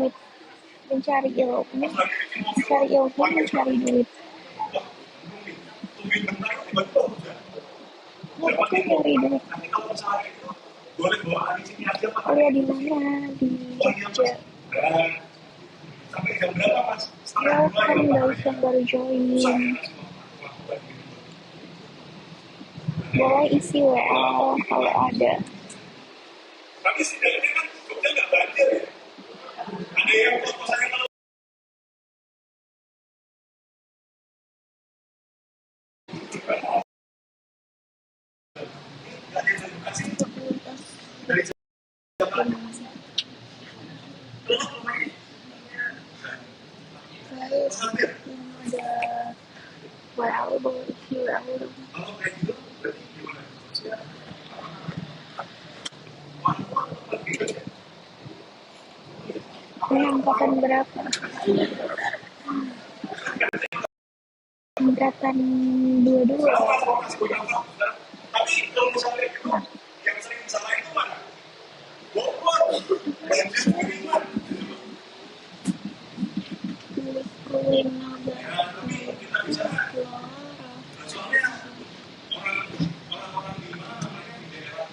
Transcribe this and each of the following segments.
duit, mencari ilmu, mencari duit. Apa tuh nyari duit? Kuliah di mana? Di Jogja. Welcome guys yang baru join. Boleh isi WL kalau ada. Tapi setidaknya kan Jogja nggak banjir ya. Ada yang foto saya kalau dari guys, ada WL boleh isi WL dong. Ini angkatan berapa? Angkatan 22. Tapi kalau misalnya yang sering salah itu mana? Bogor, banjir kiriman. Soalnya orang-orang di mana namanya di daerah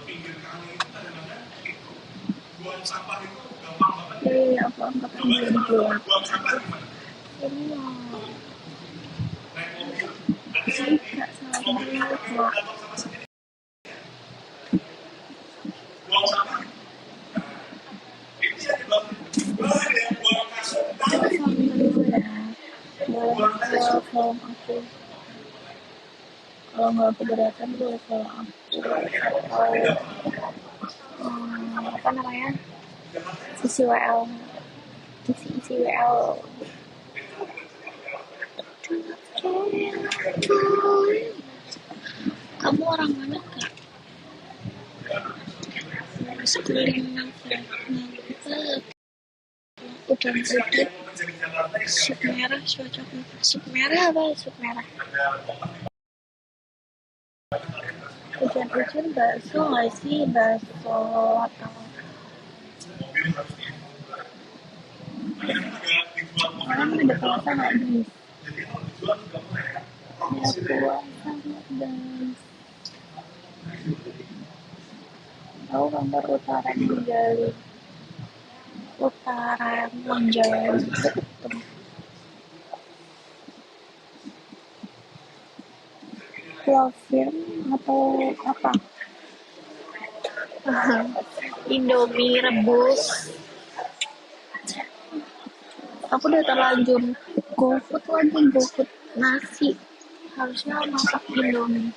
pinggir kali itu kadang-kadang itu buang sampah itu gampang banget. Iya, aku angkatan 22. Buang sampah gimana? Ini naik mobil. Ada yang di mobilnya datang sama sendiri. Buang sampah. Itu yang dibuang. Ada yang buang kasur. Boleh follow aku. Kalau nggak keberatan boleh follow aku. Apa namanya? Isi WL. Isi WL. Kamu orang mana kak? Sekeliling udang putih, sup merah, cocok. Sup merah apa? Sup merah. Hujan-hujan bakso nggak sih? Bakso atau orang ada puasa nggak guys? Ada puasa nggak guys? Tahu gambar utara digali, utara menjauh betul. Love film atau apa? Indomie rebus. Aku udah terlanjur GoFood lagi, GoFood nasi. Harusnya masak Indomie.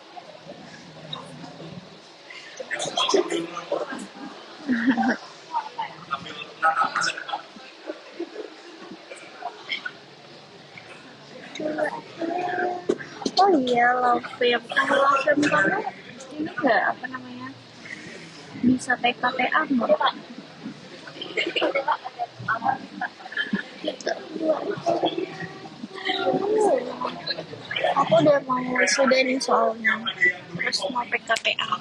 Oh iya, love film. Kalau love film kamu ini nggak apa namanya? Bisa PKPA nggak? Aku udah mau wisuda nih soalnya, terus mau PKPA.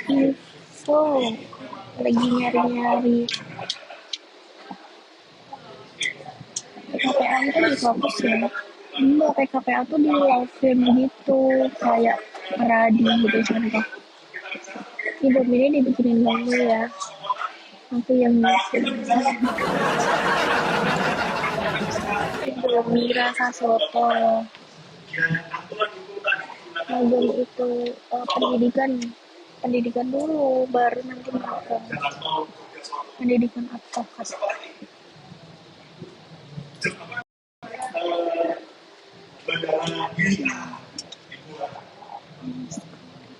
Info lagi nyari-nyari. PKPA itu di kampus ya? Enggak, PKPA tuh di love film gitu, kayak Radi gitu contoh. Ini dibikinin dulu ya. Aku yang bikin. Indomie rasa soto. Magang itu pendidikan dulu, baru nanti magang. Pendidikan advokat.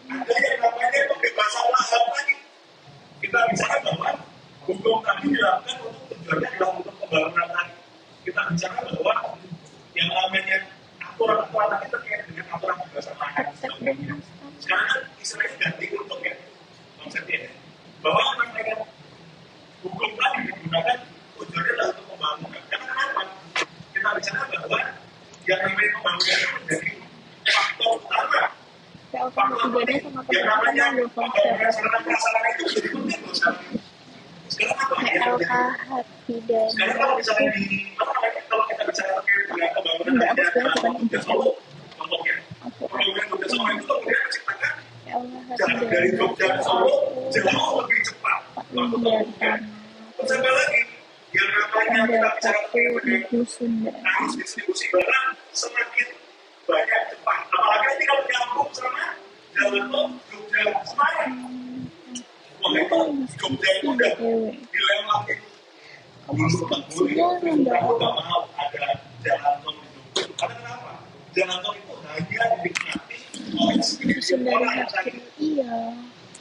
Ada yang namanya pembebasan lahan lagi. Kita bicara bahwa hukum tadi dilakukan untuk tujuannya adalah untuk pembangunan lagi. Kita bicara bahwa yang namanya aturan-aturan tadi terkait dengan aturan pembebasan lahan. Sekarang kan istilahnya ganti untuk ya konsepnya ya. Bahwa namanya hukum tadi digunakan tujuannya adalah untuk pembangunan. Karena kenapa? Kita bicara bahwa yang namanya pembangunan menjadi faktor Perbedaannya sama yang namanya perbedaannya pembangunan sarana prasarana itu jadi penting loh sekarang. Sekarang apa ya? Sekarang kalau misalnya di apa namanya kalau kita bicara terkait dengan pembangunan Jogja Solo, contohnya pembangunan Jogja Solo itu kemudian menciptakan jalan dari Jogja ke Solo jauh lebih cepat waktu tempuhnya. Terus apa lagi? Yang namanya kita bicara terkait dengan arus distribusi barang semakin banyak cepat. Apalagi nanti kalau nyambung sama jalan tol Jogja Semarang. Wah itu Jogja itu udah dilewati. Dulu kamu nggak mau ada jalan tol di Jogja. Karena kenapa? Jalan tol itu hanya dinikmati oleh segelintir orang saja. Iya.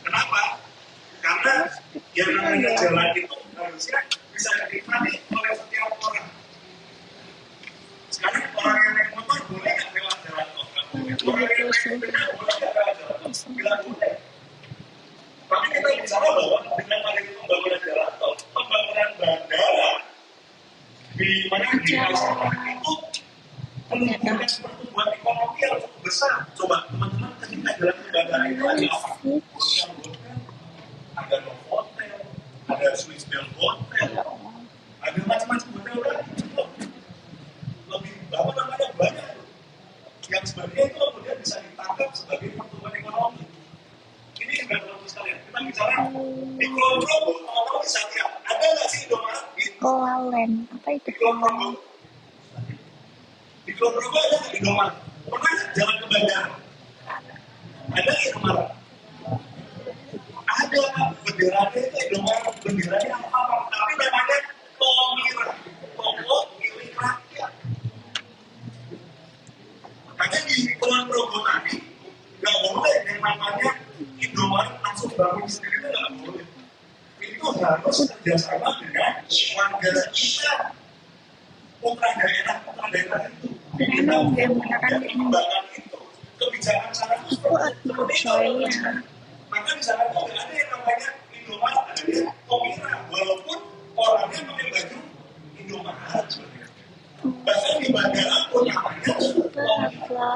Kenapa? Karena yang namanya jalan itu harusnya bisa dinikmati oleh setiap orang. Sekarang orang yang naik motor boleh nggak lewat jalan tol? Orang yang naik sepeda boleh nggak lewat jalan tol? Bilang boleh. Tapi kita bicara bahwa dengan adanya pembangunan jalan tol, pembangunan bandara di mana di masyarakat itu menumbuhkan pertumbuhan ekonomi yang cukup besar. Coba teman-teman ketika jalan ke bandara itu ada apa? Ada hotel, ada Swiss Bell Hotel, ada macam-macam hotel lagi. Lebih apa namanya banyak yang sebenarnya itu kemudian bisa ditangkap sebagai pertumbuhan ekonomi. Ini juga bagus sekalian. Kita bicara di Kulon Progo, teman-teman bisa lihat ada nggak sih Indomaret di Kolalen, apa itu? di Kulon Progo? Di Kulon Progo ada nggak Indomaret? Pernah jalan ke bandara? Ada Indomaret? Ada kan benderanya itu Indomaret, benderanya apa? Tapi namanya Tomira, toko milik rakyat. Makanya di Kulon Progo tadi nggak boleh yang namanya Indomaret langsung bangun sendiri itu nggak boleh. Itu harus kerjasama dengan warga kita, putra daerah itu. Kita menggunakan pengembangan itu, kebijakan sana itu seperti itu. Maka di sana itu nggak ada yang namanya Indomaret, ada Tomira, walaupun orangnya pakai baju Indomaret. Bahkan di bandara pun namanya Tomira.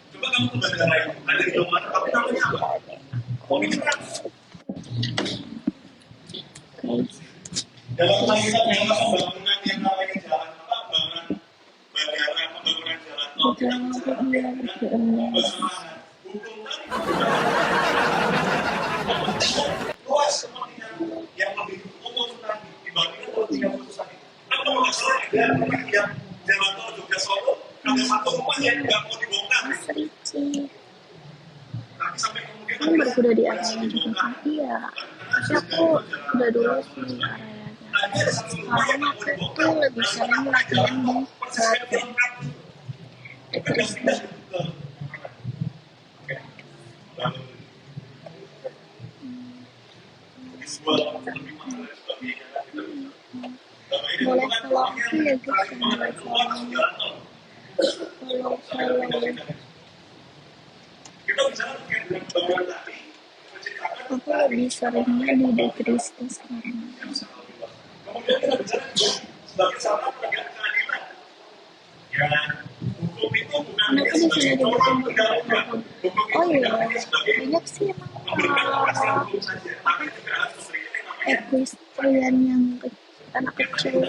Coba kamu ke bandara itu, ada Indomaret, tapi namanya apa? Tomira. Dalam kita dalam pembangunan yang namanya jalan apa, pembangunan bandara, pembangunan jalan tol, kita bicara dengan pembangunan hukum tadi. Luas seperti yang lebih umum tadi dibandingkan kalau 30 tadi. Kan kalau nggak salah ada yang jalan tol Jogja Solo, ada satu rumah yang nggak mau dibongkar. Tapi sampai kemudian kan baru di area juga kan iya tapi aku udah dulu sih area sekarang aku tuh lebih sering latihan di Klaten terus boleh kalau aku ya gitu kalau aku lebih seringnya di Dekrista sekarang. Kemudian kita bicara sebagai salah penegakan keadilan. Ya, hukum itu bukan hanya sebagai norma undang-undang. Oh iya, banyak sih emang equestrian yang anak kecil.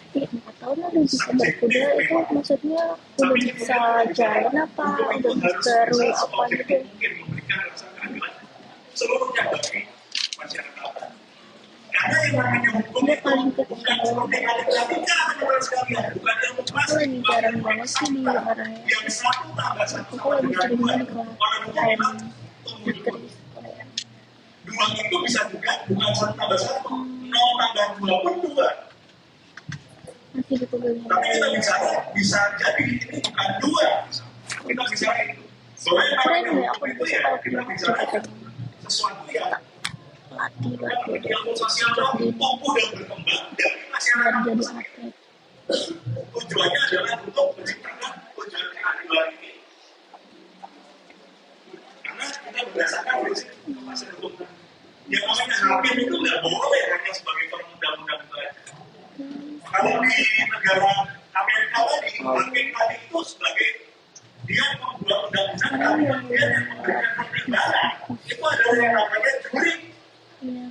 Tapi 4 tahun udah bisa berkuda itu maksudnya udah bisa jalan apa udah baru apa gitu. Seluruhnya bagi masyarakat. Karena yang namanya hukum Dia itu paling bukan seperti adik-adiknya teman-teman sekalian, bukan yang aku lagi jarang banget sih di area yang satu tambah satu aku lagi sering banget ke orang dua itu bisa juga bukan satu tambah satu, 0 tambah 2 pun 2. masih di pegangan. Tapi kita bicara bisa jadi ini bukan 2. Kita bicara itu. Soalnya Keren ya, aku itu bisa ya kalau kita bicara sesuatu yang latih ilmu sosial yang tumbuh dan berkembang dari dan masyarakat. jadi atlet. Tujuannya adalah untuk menciptakan tujuan keadilan ini. Karena kita berdasarkan prinsip kepastian hukum. Yang namanya hakim itu nggak boleh hanya sebagai perundang-undang saja. Kalau di negara Amerika tadi, hakim tadi itu sebagai dia membuat undang-undang sekarang kami udah bagian yang memberikan pertimbangan itu adalah yang namanya juri. ya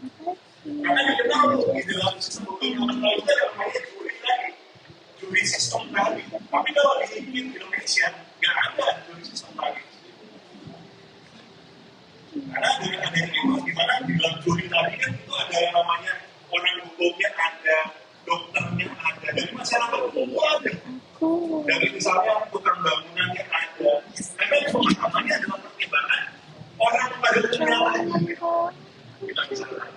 Karena dikenal di makasih dalam sistem hukum internasional itu ada namanya juri tadi, juri sistem tadi. Tapi kalau di Indonesia nggak ada juri sistem tadi. Karena dengan adanya itu, di mana di dalam juri tadi kan itu ada yang namanya orang hukumnya ada, dokternya ada, dari masyarakat umum ada. Dari misalnya tukang bangunannya ada. Karena pemahamannya adalah pertimbangan orang pada umumnya lagi. Kita bisa lihat.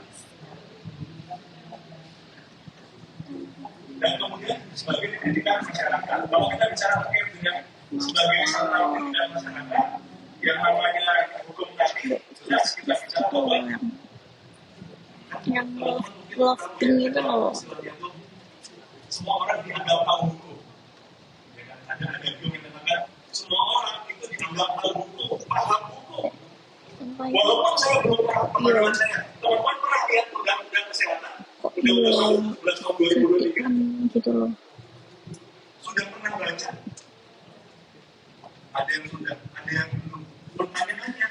Dan kemudian sebagai pendidikan masyarakat. Kalau kita bicara terkait dengan sebagai sarana pendidikan masyarakat, yang namanya hukum tadi jelas kita bicara bahwa yang lofting itu loh. Semua orang dianggap tahu hukum. Ada hukum yang mengatakan semua orang itu dianggap tahu hukum, paham hukum. Walaupun saya belum pernah pengalaman saya, teman-teman pernah lihat undang-undang kesehatan, undang-undang 11 tahun 2023 gitu loh. sudah pernah baca? Ada yang sudah, ada yang belum. Pertanyaannya,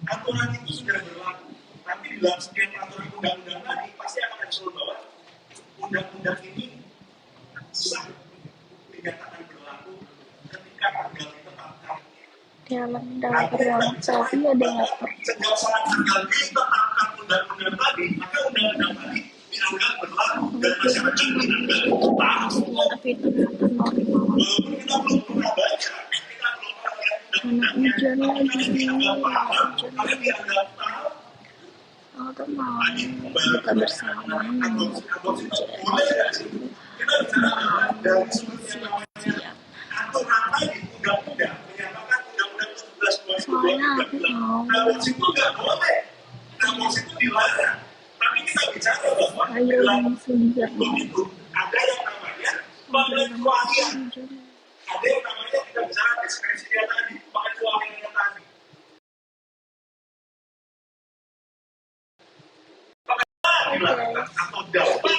aturan itu sudah berlaku, tapi di dalam setiap aturan undang-undang tadi pasti akan disuruh bahwa undang-undang ini sah dinyatakan berlaku ketika tanggal ditetapkan. Dalam ruang tapi ada laptop. Sejak saat tanggal ditetapkan undang-undang tadi, maka undang-undang tadi dianggap berlaku dan masyarakat dianggap tahu. Tapi itu normal. Walaupun kita belum pernah baca, kita belum pernah lihat undang-undangnya, Hujan lagi. tapi dianggap paham, tapi dianggap tahu. Aku mau buka bersama. Boleh nggak sih? Kita bicara dari sudut yang namanya aturan tadi, undang-undang menyatakan undang-undang 17 2023. Aborsi itu nggak boleh. Aborsi itu dilarang. Tapi kita bicara bahwa dalam hukum itu ada yang namanya pengecualian. Ada yang namanya kita bicara diskresinya tadi, pengecualiannya tadi. Dilakukan atau dapat